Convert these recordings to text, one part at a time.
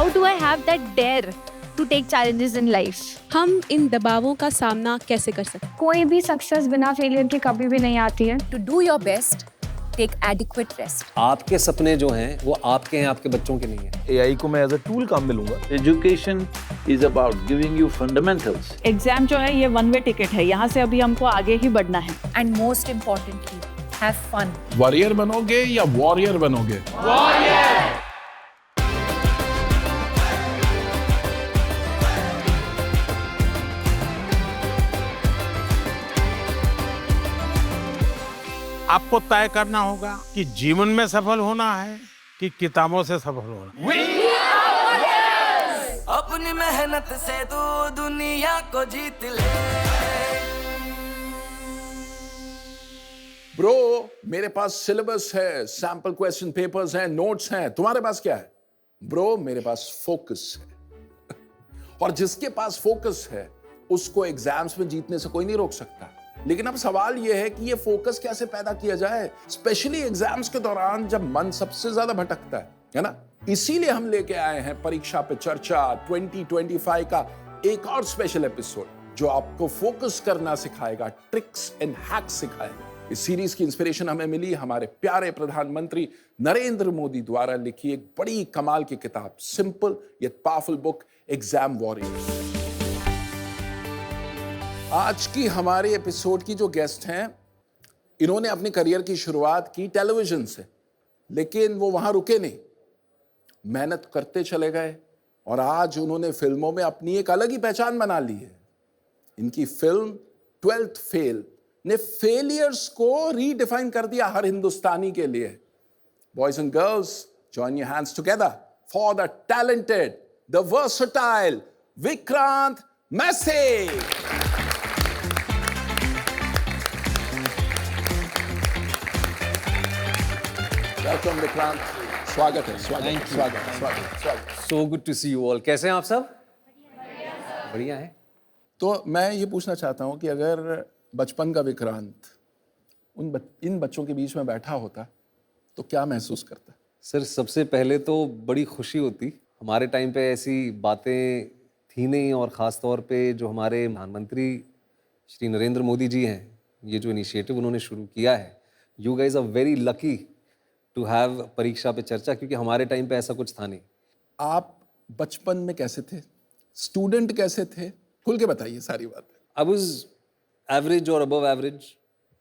how do I have that dare to take challenges in life? हम इन दबावों का सामना कैसे कर सकते हैं? कोई भी सक्सेस बिना फेलियर के कभी भी नहीं आती है. To do your best, take adequate rest. आपके सपने जो हैं वो आपके हैं, आपके बच्चों के नहीं हैं. AI को मैं एज अ टूल काम में लूंगा. Education is about giving you fundamentals. Exam जो है ये वन वे टिकट है, यहाँ से अभी हमको आगे ही बढ़ना है. And most importantly, have fun. Warrior बनोगे या वॉरियर बनोगे? आपको तय करना होगा कि जीवन में सफल होना है कि किताबों से सफल होना है. अपनी मेहनत से तू दुनिया को जीत ले. ब्रो, मेरे पास सिलेबस है, सैंपल क्वेश्चन पेपर्स हैं, नोट्स हैं. तुम्हारे पास क्या है? ब्रो, मेरे पास फोकस है. और जिसके पास फोकस है उसको एग्जाम्स में जीतने से कोई नहीं रोक सकता. लेकिन अब सवाल यह है कि ये फोकस कैसे पैदा किया जाए, स्पेशली एग्जाम्स के दौरान जब मन सबसे ज्यादा भटकता है ना. इसीलिए हम लेके आए हैं परीक्षा पे चर्चा 2025 का एक और स्पेशल एपिसोड जो आपको फोकस करना सिखाएगा, ट्रिक्स एंड हैक्स सिखाएगा. इस सीरीज की इंस्पिरेशन हमें मिली हमारे प्यारे प्रधानमंत्री नरेंद्र मोदी द्वारा लिखी एक बड़ी कमाल की किताब, simple yet powerful book, exam warriors. आज की हमारे एपिसोड की जो गेस्ट हैं, इन्होंने अपने करियर की शुरुआत की टेलीविजन से, लेकिन वो वहां रुके नहीं, मेहनत करते चले गए और आज उन्होंने फिल्मों में अपनी एक अलग ही पहचान बना ली है. इनकी फिल्म 12th फेल ने फेलियर्स को रीडिफाइन कर दिया हर हिंदुस्तानी के लिए. Boys and girls, join your hands together for the talented, the versatile Vikrant Massey. Welcome Vikrant, स्वागत है. स्वागत. So good to see you all. कैसे हैं आप सब? बढ़िया है. तो मैं ये पूछना चाहता हूँ कि अगर बचपन का विक्रांत इन बच्चों के बीच में बैठा होता तो क्या महसूस करता? सर, सबसे पहले तो बड़ी खुशी होती. हमारे टाइम पे ऐसी बातें थी नहीं, और ख़ास तौर पे जो हमारे प्रधानमंत्री श्री नरेंद्र मोदी जी हैं, ये जो इनिशिएटिव उन्होंने शुरू किया है, you guys are very lucky to have Pariksha Pe चर्चा, क्योंकि हमारे टाइम पे ऐसा कुछ था नहीं. आप बचपन में कैसे थे? स्टूडेंट कैसे थे? खुल के बताइए सारी बात. आई वाज एवरेज और above average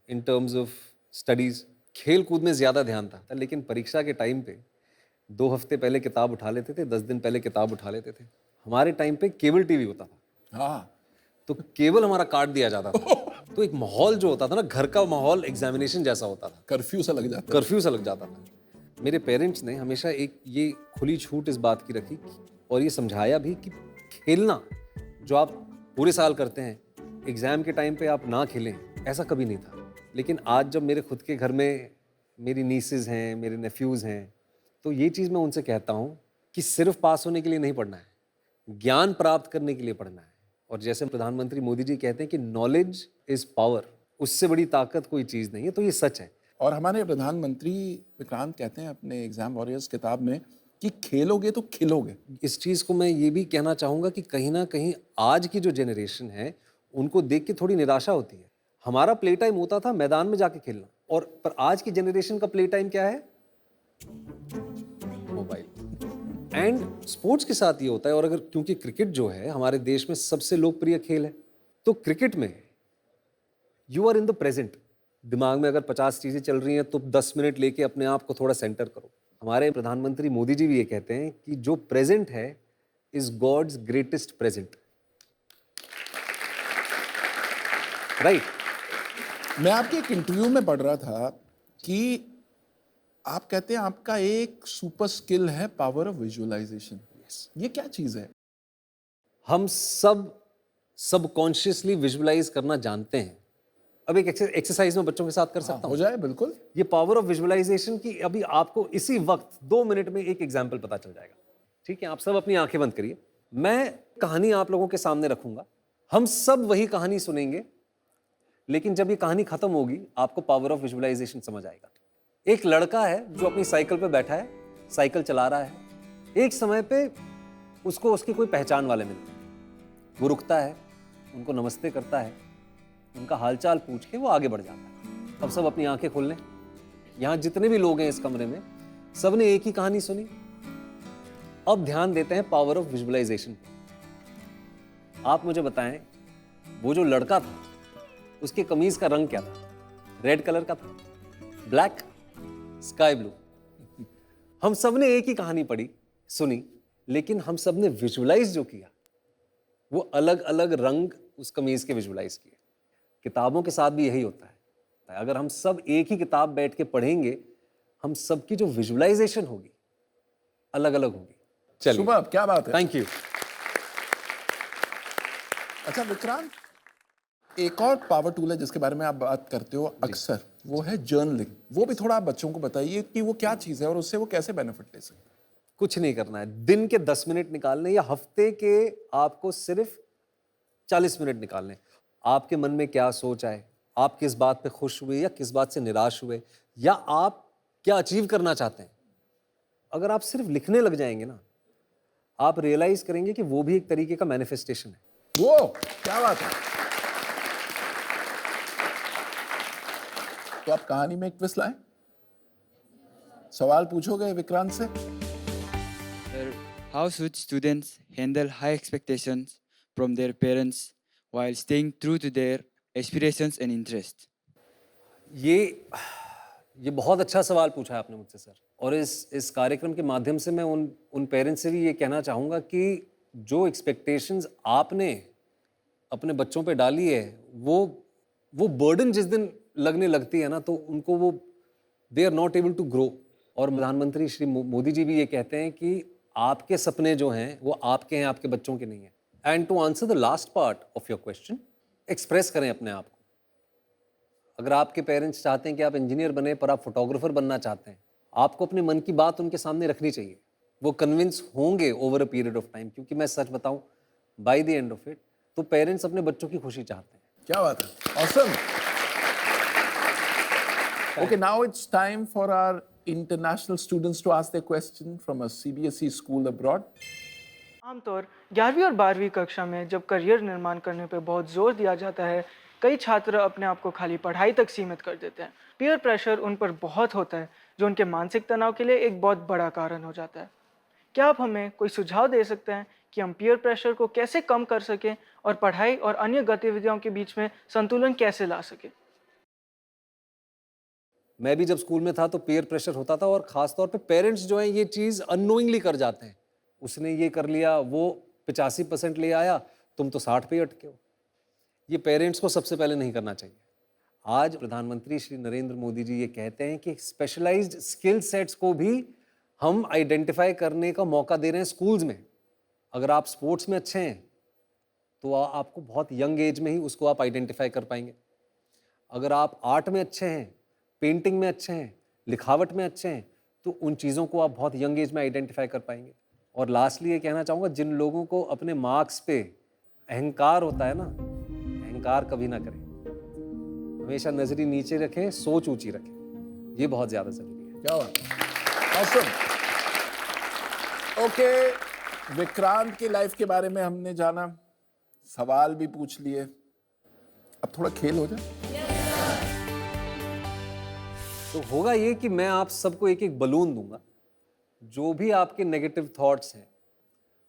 in terms of studies. खेल कूद में ज़्यादा ध्यान था, लेकिन परीक्षा के टाइम पे 2 हफ्ते पहले किताब उठा लेते थे, 10 दिन पहले किताब उठा लेते थे. हमारे टाइम पे केबल टीवी होता था. हाँ, तो केबल हमारा काट दिया जाता था. तो एक माहौल जो होता था ना, घर का माहौल एग्जामिनेशन जैसा होता था. कर्फ्यू सा लग जाता था. मेरे पेरेंट्स ने हमेशा एक ये खुली छूट इस बात की रखी और ये समझाया भी कि खेलना जो आप पूरे साल करते हैं, एग्ज़ाम के टाइम पे आप ना खेलें, ऐसा कभी नहीं था. लेकिन आज जब मेरे खुद के घर में मेरी नीसेस हैं, मेरे नेफ्यूज़ हैं, तो ये चीज़ मैं उनसे कहता हूँ कि सिर्फ पास होने के लिए नहीं पढ़ना है, ज्ञान प्राप्त करने के लिए पढ़ना है. और जैसे प्रधानमंत्री मोदी जी कहते हैं कि नॉलेज इज़ पावर, उससे बड़ी ताकत कोई चीज़ नहीं है. तो ये सच है. और हमारे प्रधानमंत्री विक्रांत कहते हैं अपने एग्जाम वॉरियर्स किताब में कि खेलोगे तो खिलोगे. इस चीज़ को मैं ये भी कहना चाहूँगा कि कहीं ना कहीं आज की जो जनरेशन है, उनको देख के थोड़ी निराशा होती है. हमारा प्ले टाइम होता था मैदान में जाके खेलना, और पर आज की जनरेशन का प्ले टाइम क्या है? मोबाइल. एंड स्पोर्ट्स के साथ ये होता है. और अगर क्योंकि क्रिकेट जो है हमारे देश में सबसे लोकप्रिय खेल है, तो क्रिकेट में you are in the present. दिमाग में अगर 50 चीज़ें चल रही हैं तो 10 मिनट लेके अपने आप को थोड़ा सेंटर करो. हमारे प्रधानमंत्री मोदी जी भी ये कहते हैं कि जो प्रेजेंट है is God's greatest present. Right. मैं आपके एक इंटरव्यू में पढ़ रहा था कि आप कहते हैं आपका एक सुपर स्किल है पावर ऑफ विजुअलाइजेशन. ये क्या चीज़ है? हम सब सबकॉन्शियसली विजुअलाइज करना जानते हैं. अब एक एक्सरसाइज में बच्चों के साथ कर सकता हूँ. हो जाए. बिल्कुल. ये पावर ऑफ विजुअलाइजेशन की अभी आपको इसी वक्त 2 मिनट में एक एग्जाम्पल पता चल जाएगा. ठीक है, आप सब अपनी आंखें बंद करिए. मैं कहानी आप लोगों के सामने रखूंगा, हम सब वही कहानी सुनेंगे, लेकिन जब ये कहानी खत्म होगी आपको पावर ऑफ विजुअलाइजेशन समझ आएगा. एक लड़का है जो अपनी साइकिल पे बैठा है, साइकिल चला रहा है. एक समय पे उसको उसकी कोई पहचान वाले मिलते हैं। वो रुकता है, उनको नमस्ते करता है, उनका हालचाल पूछ के वो आगे बढ़ जाता है। अब सब अपनी आंखें खोल लें। यहाँ जितने भी लोग हैं इस कमरे में, सब ने एक ही कहानी सुनी। अब ध्यान देते हैं पावर ऑफ विजुअलाइजेशन पे। आप मुझे बताएं, वो जो लड़का था उसके कमीज का रंग क्या था? रेड कलर का था, ब्लैक, स्काई ब्लू। हम सब ने एक ही कहानी पढ़ी, सुनी, लेकिन हम सब ने विजुअलाइज जो किया वो अलग अलग रंग उस कमीज के विजुअलाइज किए। किताबों के साथ भी यही होता है। अगर हम सब एक ही किताब बैठ के पढ़ेंगे, हम सबकी जो विजुअलाइजेशन होगी अलग अलग होगी। चलिए, सुबह क्या बात है। Thank you. अच्छा विक्रांत, एक और पावर टूल है जिसके बारे में आप बात करते हो अक्सर, वो है जर्नलिंग। वो भी थोड़ा आप बच्चों को बताइए कि वो क्या चीज़ है और उससे वो कैसे बेनिफिट ले सकते हैं। कुछ नहीं करना है, दिन के 10 मिनट निकालने या हफ्ते के आपको सिर्फ 40 मिनट निकालने। आपके मन में क्या सोच आए, आप किस बात पे खुश हुए या किस बात से निराश हुए, या आप क्या अचीव करना चाहते हैं, अगर आप सिर्फ लिखने लग जाएंगे ना, आप रियलाइज करेंगे कि वो भी एक तरीके का मैनिफेस्टेशन है। वो क्या बात है। तो आप कहानी में एक ट्विस्ट लाएं। सवाल पूछोगे विक्रांत से? How should students handle high expectations from their parents while staying true to their aspirations and interests? ये बहुत अच्छा सवाल पूछा है आपने मुझसे सर। और इस कार्यक्रम के माध्यम से मैं उन पेरेंट्स से भी ये कहना चाहूँगा कि जो एक्सपेक्टेशंस आपने अपने बच्चों पे डाली है, वो बर्डन जिस दिन लगने लगती है ना, तो उनको वो they are not able to grow. और प्रधानमंत्री श्री मोदी जी भी ये कहते हैं कि आपके सपने जो हैं वो आपके हैं, आपके बच्चों के नहीं हैं। And to answer the last part of your question, express करें अपने आप को। अगर आपके पेरेंट्स चाहते हैं कि आप इंजीनियर बने पर आप फोटोग्राफर बनना चाहते हैं, आपको अपने मन की बात उनके सामने रखनी चाहिए। वो कन्विंस होंगे over a period of time, क्योंकि मैं सच बताऊं, by the end of it तो पेरेंट्स अपने बच्चों की खुशी चाहते हैं। क्या बात है, awesome. Okay, now it's time for our international students to ask their question from a CBSE school abroad. आमतौर 11वीं और 12वीं कक्षा में जब करियर निर्माण करने पर बहुत जोर दिया जाता है, कई छात्र अपने आप को खाली पढ़ाई तक सीमित कर देते हैं। पीयर प्रेशर उन पर बहुत होता है, जो उनके मानसिक तनाव के लिए एक बहुत बड़ा कारण हो जाता है। क्या आप हमें कोई सुझाव दे सकते हैं कि हम पीयर प्रेशर को कैसे कम कर सकें और पढ़ाई और अन्य गतिविधियों के बीच में संतुलन कैसे ला सकें? मैं भी जब स्कूल में था तो पीयर प्रेशर होता था, और ख़ास तौर पे पेरेंट्स जो हैं ये चीज़ अननोइंगली कर जाते हैं। उसने ये कर लिया, वो 85% ले आया, तुम तो 60 पे अटके हो। ये पेरेंट्स को सबसे पहले नहीं करना चाहिए। आज प्रधानमंत्री श्री नरेंद्र मोदी जी ये कहते हैं कि स्पेशलाइज्ड स्किल सेट्स को भी हम आइडेंटिफाई करने का मौका दे रहे हैं स्कूल्स में। अगर आप स्पोर्ट्स में अच्छे हैं तो आपको बहुत यंग एज में ही उसको आप आइडेंटिफाई कर पाएंगे। अगर आप आर्ट में अच्छे हैं, पेंटिंग में अच्छे हैं, लिखावट में अच्छे हैं, तो उन चीज़ों को आप बहुत यंग एज में आइडेंटिफाई कर पाएंगे। और लास्टली ये कहना चाहूँगा, जिन लोगों को अपने मार्क्स पे अहंकार होता है ना, अहंकार कभी ना करें। हमेशा नजरी नीचे रखें, सोच ऊंची रखें। ये बहुत ज़्यादा ज़रूरी है। क्या बात है, ऑसम। ओके, विक्रांत की लाइफ के बारे में हमने जाना, सवाल भी पूछ लिए, अब थोड़ा खेल हो जाए। तो होगा ये कि मैं आप सबको एक एक बलून दूंगा। जो भी आपके नेगेटिव थॉट्स हैं,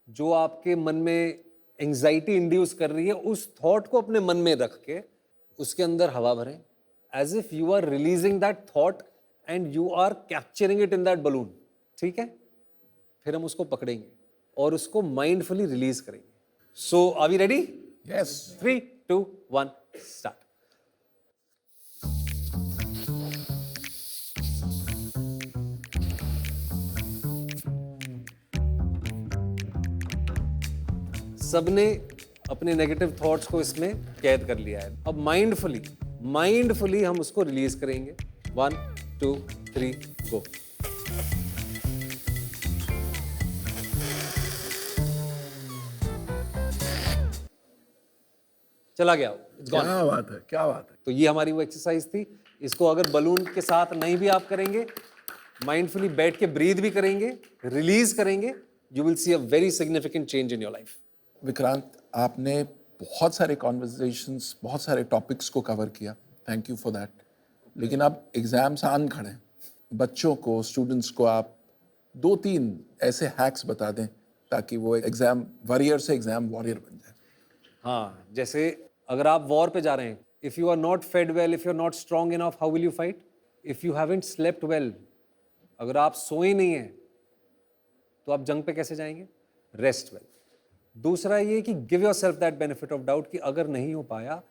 जो आपके मन में एंजाइटी इंड्यूस कर रही है, उस थॉट को अपने मन में रख के उसके अंदर हवा भरें, as if you are releasing that thought and you are capturing it in that balloon. ठीक है, फिर हम उसको पकड़ेंगे और उसको माइंडफुली रिलीज करेंगे। So are we ready? Yes. 3, 2, 1 start. सबने अपने नेगेटिव थॉट्स को इसमें कैद कर लिया है। अब माइंडफुली हम उसको रिलीज करेंगे। 1, 2, 3 गो। चला गया, क्या बात है, क्या बात है। तो ये हमारी वो एक्सरसाइज थी। इसको अगर बलून के साथ नहीं भी आप करेंगे, माइंडफुली बैठ के ब्रीथ भी करेंगे, रिलीज करेंगे, you will see a very significant change in your life. Vikrant, आपने बहुत सारे कॉन्वर्जेशंस, बहुत सारे टॉपिक्स को कवर किया, थैंक यू फॉर दैट। लेकिन अब एग्जाम्स आन खड़े हैं, बच्चों को, स्टूडेंट्स को आप 2-3 ऐसे हैक्स बता दें ताकि वो एग्जाम वॉरियर से एग्जाम वॉरियर बन जाए। हाँ, जैसे अगर आप वॉर पे जा रहे हैं, if you are not fed well, if you are not strong enough, how will you fight? If you haven't slept well, अगर आप सोए नहीं हैं तो आप जंग पे कैसे जाएंगे? Rest well. दूसरा ये कि give yourself that benefit of doubt कि अगर नहीं हो पाया,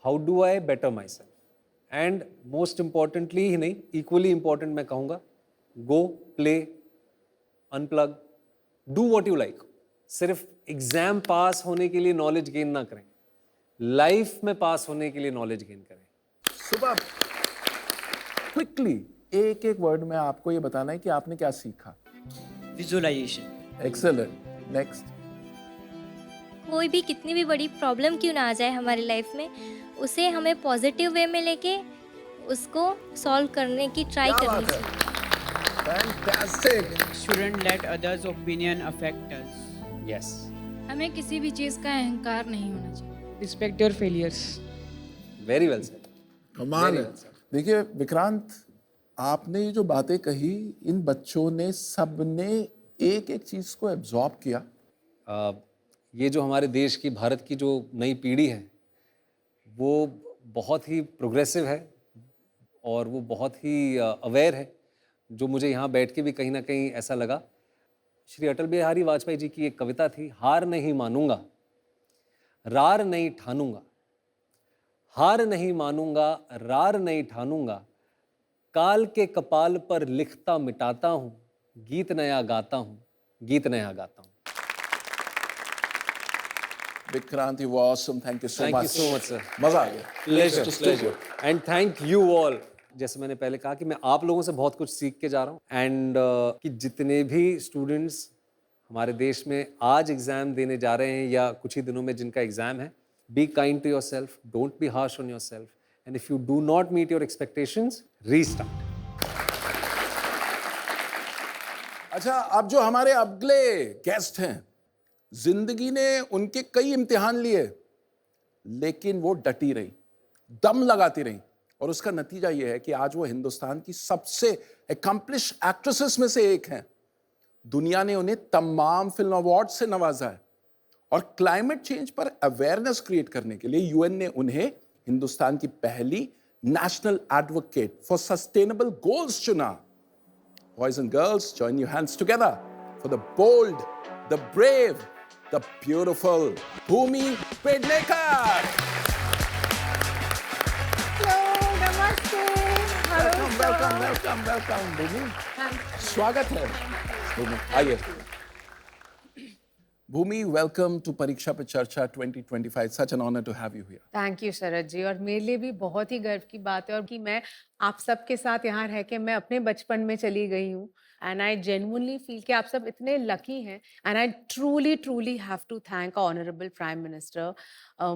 how do I better myself? And most importantly ही नहीं, इक्वली इंपॉर्टेंट मैं कहूँगा, go play, unplug, do what you like. सिर्फ एग्जाम पास होने के लिए नॉलेज गेन ना करें, लाइफ में पास होने के लिए नॉलेज गेन करें। सुबह क्विकली एक एक वर्ड में आपको ये बताना है कि आपने क्या सीखा। विजुअलाइजेशन। एक्सेलेंट। नेक्स्ट। कोई भी कितनी भी बड़ी प्रॉब्लम क्यों ना आ जाए हमारी लाइफ में, उसे हमें पॉजिटिव वे में लेके उसको सॉल्व करने की ट्राई करनी चाहिए। Fantastic. Shouldn't let others' opinion affect us. Yes, हमें किसी भी चीज़ का अहंकार नहीं होना चाहिए। Respect your failures. Very well said. कमाल है। देखिए विक्रांत, आपने ये जो बातें कही, इन बच्चों ने सबने एक एक चीज को एब्जॉर्ब किया। ये जो हमारे देश की, भारत की जो नई पीढ़ी है, वो बहुत ही प्रोग्रेसिव है और वो बहुत ही अवेयर है, जो मुझे यहाँ बैठ के भी कहीं ना कहीं ऐसा लगा। श्री अटल बिहारी वाजपेयी जी की एक कविता थी, हार नहीं मानूंगा, रार नहीं ठानूंगा, हार नहीं मानूंगा, रार नहीं ठानूंगा, काल के कपाल पर लिखता मिटाता हूँ, गीत नया गाता हूँ, गीत नया गाता हूँ। Vikrant, you were awesome. Thank you so Thank much. you so much, sir. मजा आ गया। Pleasure, Just pleasure. And thank you all. जैसे मैंने पहले कहा कि मैं आप लोगों से बहुत कुछ सीख के जा रहा हूँ, एंड कि जितने भी स्टूडेंट्स हमारे देश में आज एग्जाम देने जा रहे हैं या कुछ ही दिनों में जिनका एग्जाम है, be kind to yourself, don't be harsh on yourself, and if you do not meet your expectations, restart. अच्छा, अब जो हमारे अगले गेस्ट हैं, जिंदगी ने उनके कई इम्तिहान लिए, लेकिन वो डटी रही, दम लगाती रही, और उसका नतीजा ये है कि आज वो हिंदुस्तान की सबसे एकम्प्लिश एक्ट्रेसेस में से एक हैं। दुनिया ने उन्हें तमाम फिल्म अवार्ड से नवाजा है, और क्लाइमेट चेंज पर अवेयरनेस क्रिएट करने के लिए यूएन ने उन्हें हिंदुस्तान की पहली national advocate for sustainable goals चुना। Boys and girls, join your hands together for the bold, the brave, the beautiful Bhumi Pednekar. Hello, नमस्ते। Welcome, Bhumi. स्वागत है। Bhumi, आइए। Bhumi, welcome to परीक्षा पे चर्चा 2025. Such an honor to have you here. Thank you Sharad ji, और मेरे लिए भी बहुत ही गर्व की बात है और कि मैं आप सबके साथ यहाँ रह के मैं अपने बचपन में चली गई हूँ, एंड आई जेन्युइनली फील कि आप सब इतने लकी हैं, and I truly have to thank honourable prime minister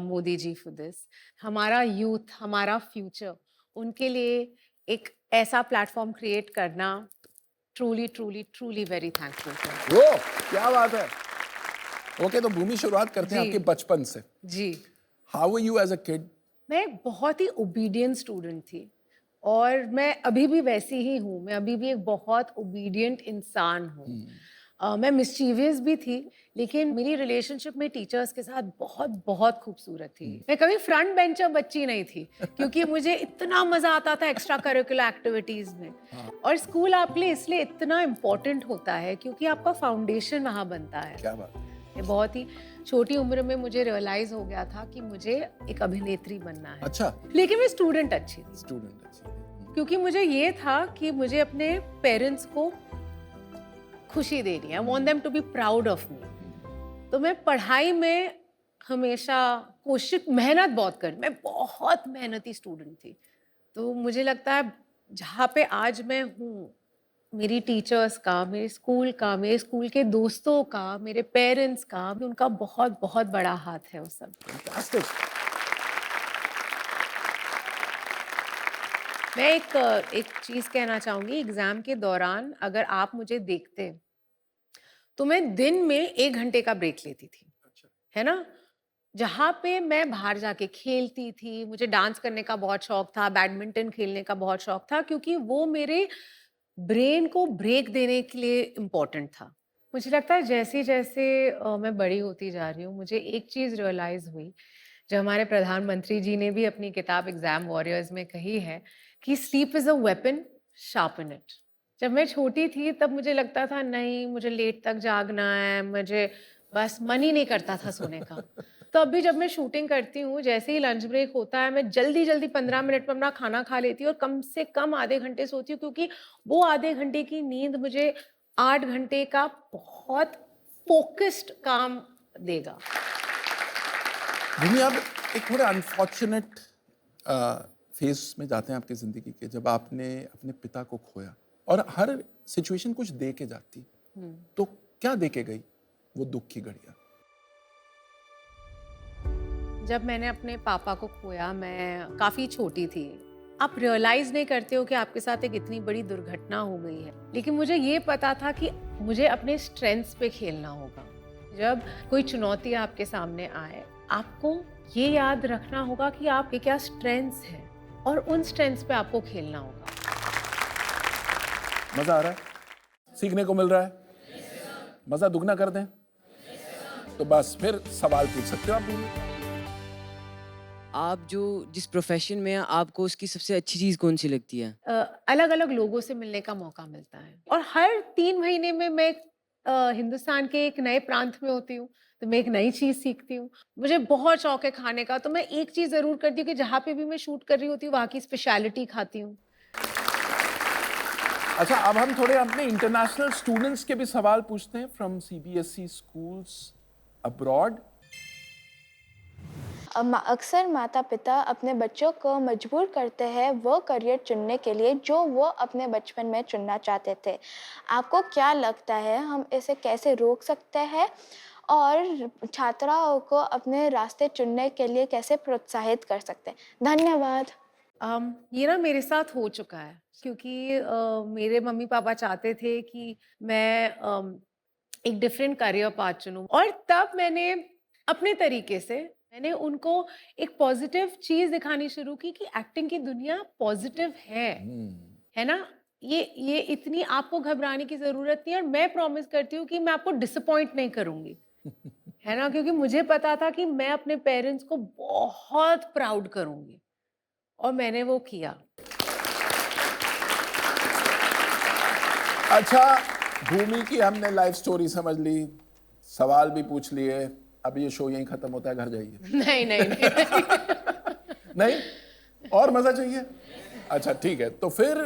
Modi ji for this. हमारा यूथ, हमारा फ्यूचर, उनके लिए एक ऐसा प्लेटफॉर्म क्रिएट करना, ट्रूली वेरी थैंकफुल सर। वो क्या बात है। ओके, तो भूमि, शुरुआत करते हैं आपके बचपन से। जी। How were you as a kid? मैं बहुत ही ओबीडियंट स्टूडेंट थी, और मैं अभी भी वैसी ही हूँ। मैं अभी भी एक बहुत ओबीडियंट इंसान हूँ। मैं मिस्चीवियस भी थी, लेकिन मेरी रिलेशनशिप में टीचर्स के साथ बहुत खूबसूरत थी। मैं कभी फ्रंट बेंचर बच्ची नहीं थी, क्योंकि मुझे इतना मजा आता था एक्स्ट्रा करिकुलर एक्टिविटीज में। और स्कूल आपके लिए इसलिए इतना इम्पोर्टेंट होता है क्योंकि आपका फाउंडेशन वहाँ बनता है। क्या बात। बहुत ही छोटी उम्र में मुझे रियलाइज हो गया था कि मुझे एक अभिनेत्री बनना है। अच्छा। लेकिन मैं स्टूडेंट अच्छी थी। स्टूडेंट अच्छी थी। क्योंकि मुझे ये था कि मुझे अपने पेरेंट्स को खुशी देनी है। I want them to be proud of me. तो मैं पढ़ाई में हमेशा मेहनत बहुत कर, मैं बहुत मेहनती स्टूडेंट थी। तो मुझे लगता है जहाँ पे आज मैं हूँ, मेरी टीचर्स का, मेरे स्कूल के दोस्तों का, मेरे पेरेंट्स का, उनका बहुत बड़ा हाथ है उस सब। मैं एक चीज़ कहना चाहूँगी, एग्ज़ाम के दौरान अगर आप मुझे देखते तो मैं दिन में 1 घंटे का ब्रेक लेती थी, है ना? जहाँ पे मैं बाहर जाके खेलती थी, मुझे डांस करने का बहुत शौक था, बैडमिंटन खेलने का बहुत शौक था, क्योंकि वो मेरे ब्रेन को ब्रेक देने के लिए इम्पोर्टेंट था। मुझे लगता है जैसे-जैसे मैं बड़ी होती जा रही हूँ, मुझे एक चीज़ रियलाइज़ हुई, जो हमारे प्रधानमंत्री जी ने भी अपनी किताब एग्ज़ाम वॉरियर्स में कही है कि sleep is a weapon, sharpen it. जब मैं छोटी थी तब मुझे लगता था नहीं, मुझे लेट तक जागना है, मुझे बस मन ही नहीं करता था सोने का। तो अभी जब मैं शूटिंग करती हूँ, जैसे ही लंच ब्रेक होता है, मैं जल्दी-जल्दी 15 मिनट में अपना खाना खा लेती हूँ और कम से कम आधे घंटे सोती हूँ, क्योंकि वो आधे घंटे की नींद मुझे 8 घंटे का बहुत फ़ोकस्ड काम देगा। भूमि, आप एक थोड़े अनफॉर्चुनेट फेज में जाते हैं आपकी ज़िंदगी के, जब आपने अपने पिता को खोया और हर सिचुएशन कुछ दे के जाती, तो क्या दे के गई वो दुख की घड़ियाँ? जब मैंने अपने पापा को खोया, मैं काफ़ी छोटी थी। आप रियलाइज़ नहीं करते हो कि आपके साथ एक इतनी बड़ी दुर्घटना हो गई है, लेकिन मुझे ये पता था कि मुझे अपने स्ट्रेंथ्स पे खेलना होगा। जब कोई चुनौती आपके सामने आए, आपको ये याद रखना होगा कि आपके क्या स्ट्रेंथ्स हैं और उन स्ट्रेंथ्स पे आपको खेलना होगा। मजा आ रहा है? सीखने को मिल रहा है? मजा दुगना कर दें? तो बस फिर सवाल पूछ सकते हो आप भूमि। आप जो जिस प्रोफेशन में हैं, आपको उसकी सबसे अच्छी चीज़ कौन सी लगती है? अलग-अलग लोगों से मिलने का मौका मिलता है और हर 3 महीने में मैं हिंदुस्तान के एक नए प्रांत में होती हूँ, तो मैं एक नई चीज़ सीखती हूँ। मुझे बहुत शौक है खाने का, तो मैं एक चीज़ ज़रूर करती हूँ कि जहाँ पे भी मैं शूट कर रही होती हूँ, वहाँ की स्पेशलिटी खाती हूँ। अच्छा, अब हम थोड़े अपने इंटरनेशनल स्टूडेंट्स के भी सवाल पूछते हैं फ्रॉम सीबीएसई स्कूल्स अब्रॉड। अक्सर माता पिता अपने बच्चों को मजबूर करते हैं वो करियर चुनने के लिए जो वो अपने बचपन में चुनना चाहते थे। आपको क्या लगता है, हम इसे कैसे रोक सकते हैं और छात्राओं को अपने रास्ते चुनने के लिए कैसे प्रोत्साहित कर सकते हैं? धन्यवाद। ये ना मेरे साथ हो चुका है, क्योंकि मेरे मम्मी पापा चाहते थे कि मैं एक डिफरेंट करियर पाथ चुनूं, और तब मैंने अपने तरीके से मैंने उनको एक पॉजिटिव चीज दिखानी शुरू की कि एक्टिंग की दुनिया पॉजिटिव है ना? ये इतनी आपको घबराने की जरूरत नहीं है, और मैं प्रॉमिस करती हूँ कि मैं आपको डिसअपॉइंट नहीं करूंगी, है ना? क्योंकि मुझे पता था कि मैं अपने पेरेंट्स को बहुत प्राउड करूंगी, और मैंने वो किया। अच्छा भूमि की हमने लाइफ स्टोरी समझ ली, सवाल भी पूछ लिए, अब ये शो यहीं खत्म होता है, घर जाइए। नहीं नहीं नहीं नहीं, और मजा चाहिए? अच्छा ठीक है, तो फिर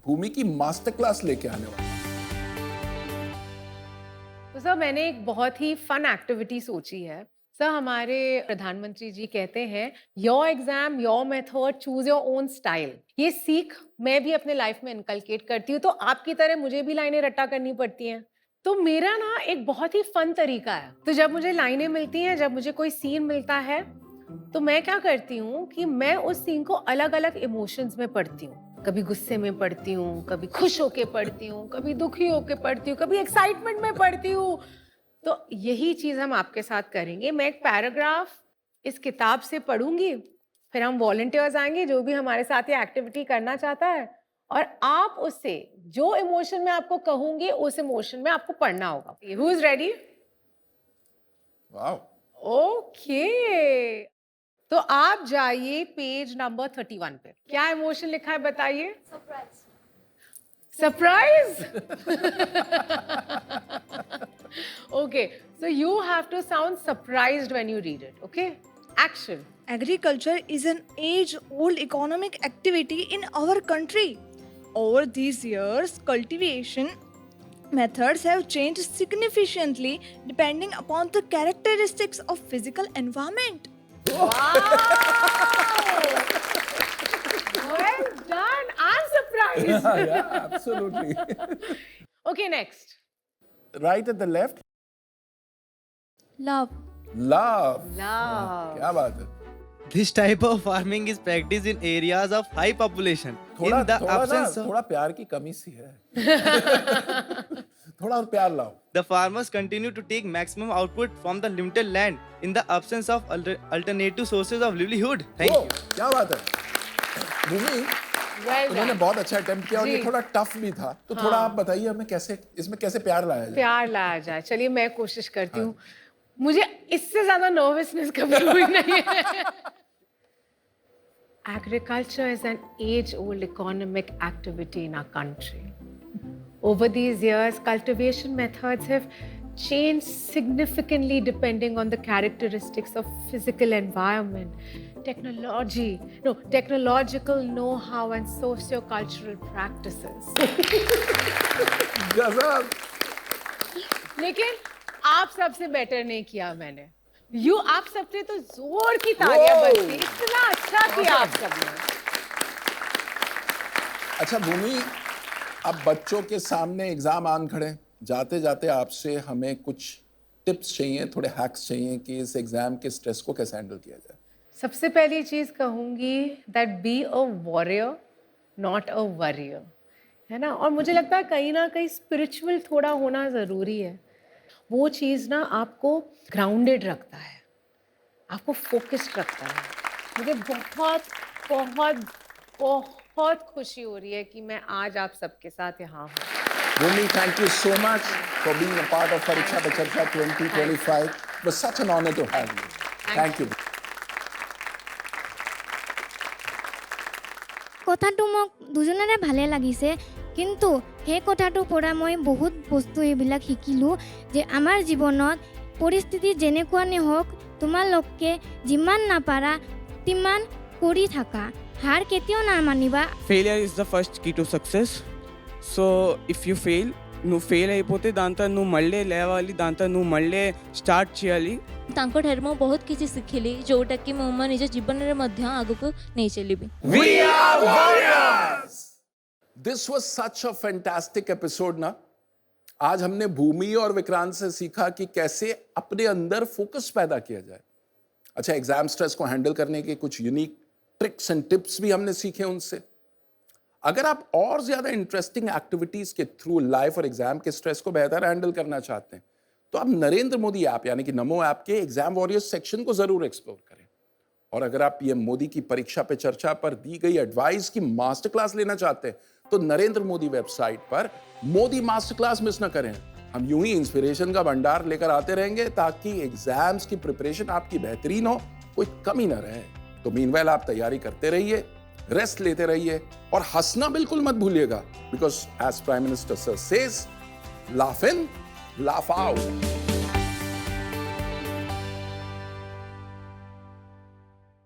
भूमि की मास्टर क्लास लेके आने वाले। तो सर मैंने एक बहुत ही फन एक्टिविटी सोची है। सर हमारे प्रधानमंत्री जी कहते हैं your exam your method choose your own style. ये सीख मैं भी अपने लाइफ में इनकलकेट करती हूँ, तो आपकी तरह मुझे भी लाइनें रट्टा करनी पड़ती हैं। तो मेरा ना एक बहुत ही फन तरीका है, तो जब मुझे लाइनें मिलती हैं, जब मुझे कोई सीन मिलता है, तो मैं क्या करती हूँ कि मैं उस सीन को अलग अलग इमोशंस में पढ़ती हूँ। कभी गुस्से में पढ़ती हूँ, कभी खुश होके पढ़ती हूँ, कभी दुखी होके पढ़ती हूँ, कभी एक्साइटमेंट में पढ़ती हूँ। तो यही चीज हम आपके साथ करेंगे। मैं एक पैराग्राफ इस किताब से पढ़ूंगी, फिर हम वॉलंटियर्स आएंगे जो भी हमारे साथ ये एक्टिविटी करना चाहता है, और आप उससे जो इमोशन में आपको कहूंगी उस इमोशन में आपको पढ़ना होगा। Who is ready? Wow, okay, तो आप जाइए पेज नंबर 31 पे। क्या इमोशन लिखा है बताइए? Surprise. Okay, so you have to sound surprised when you read it. Okay, action. Agriculture is an age-old economic activity in our country. Over these years, cultivation methods have changed significantly depending upon the characteristics of physical environment. Wow! Well done. I'm surprised. Yeah, absolutely. Okay, next. Right at the left. Love. Love. Love. क्या बात है? This type of farming is practiced in areas of high population. थोड़ा in the थोड़ा ना absence of थोड़ा प्यार की कमी सी है। थोड़ा और प्यार लाओ। The farmers continue to take maximum output from the limited land in the absence of alternative sources of livelihood. Thank you. क्या बात है भूमि, उन्होंने बहुत अच्छा अटेम्प्ट किया और ये थोड़ा टफ भी था, तो थोड़ा आप बताइए हमें कैसे इसमें कैसे प्यार लाया जाए। प्यार लाया जाए, चलिए मैं कोशिश करती हूँ। मुझे इससे ज्यादा नर्वसनेस कभी हुई नहीं है। Agriculture is an age-old economic activity in our country. Over these years, cultivation methods have changed significantly depending on the characteristics of physical environment, technological know-how and socio-cultural practices. गजब। लेकिन आप सबसे बेटर नहीं किया मैंने। आप सबसे तो जोर की तालियां बजती, इतना अच्छा किया आप सबने। अच्छा भूमि, अब बच्चों के सामने एग्जाम आन खड़े, जाते जाते आपसे हमें कुछ टिप्स चाहिए, थोड़े हैक्स चाहिए कि इस एग्जाम के स्ट्रेस को कैसे हैंडल किया जाए। सबसे पहली चीज कहूंगी that be a warrior not a worrier, है ना। और मुझे लगता है कहीं ना कहीं स्पिरिचुअल थोड़ा होना ज़रूरी है। वो चीज़ ना आपको ग्राउंडेड रखता है, आपको फोकस्ड रखता है। मुझे बहुत बहुत बहुत खुशी हो रही है कि मैं आज आप सबके साथ यहाँ हूँ। Bhumi, thank you so much for being a part of Pariksha Pe Charcha 2025. It was such an honor to have you. Thank you. কথাটো মোক দুজনৰে ভালে লাগিছে, কিন্তু সেই কথাটোৰ পৰা মই বহুত বস্তু এইবিলাক শিকিলোঁ যে আমাৰ জীৱনত পৰিস্থিতি যেনেকুৱা নহওক তোমালোকে যিমান নাপাৰা তিমান কৰি থাকা, হাৰ কেতিয়াও নামানিবা। Failure is the first key to success. So if you fail, నువ్వు ఫెయిల్ అయిపోతే దాంతో నువ్వు మళ్ళీ లేవాలి, దాంతో నువ్వు మళ్ళీ స్టార్ట్ చేయాలి। ତାଙ୍କଠାରୁ ମୁଁ ବହୁତ କିଛି ଶିଖିଲି, ଯୋଉଟାକି ମୁଁ ମୋ ନିଜ ଜୀବନରେ ମଧ୍ୟ ଆଗକୁ ନେଇ ଚାଲିବି। We are warriors. This was such a fantastic episode ना। आज हमने भूमि और विक्रांत से सीखा कि कैसे अपने अंदर फोकस पैदा किया जाए। अच्छा, एग्जाम स्ट्रेस को हैंडल करने के कुछ यूनिक ट्रिक्स एंड टिप्स भी हमने सीखे उनसे। अगर आप और ज्यादा इंटरेस्टिंग एक्टिविटीज के थ्रू लाइफ और एग्जाम के स्ट्रेस को बेहतर हैंडल करना चाहते हैं तो आप नरेंद्र मोदी ऐप यानी कि नमो ऐप के एग्जाम वॉरियर्स सेक्शन को जरूर एक्सप्लोर करें। और अगर आप पीएम मोदी की परीक्षा पे चर्चा पर दी गई एडवाइस की मास्टर क्लास लेना चाहते हैं तो नरेंद्र मोदी वेबसाइट पर मोदी मास्टर क्लास मिस ना करें। हम यूं ही इंस्पिरेशन का भंडार लेकर आते रहेंगे ताकि एग्जाम्स की प्रिपरेशन आपकी बेहतरीन हो, कोई कमी ना रहे। तो मीनवाइल आप तैयारी करते रहिए, रेस्ट लेते रहिए और हंसना बिल्कुल मत भूलिएगा, because as prime minister sir says, laugh in, laugh out.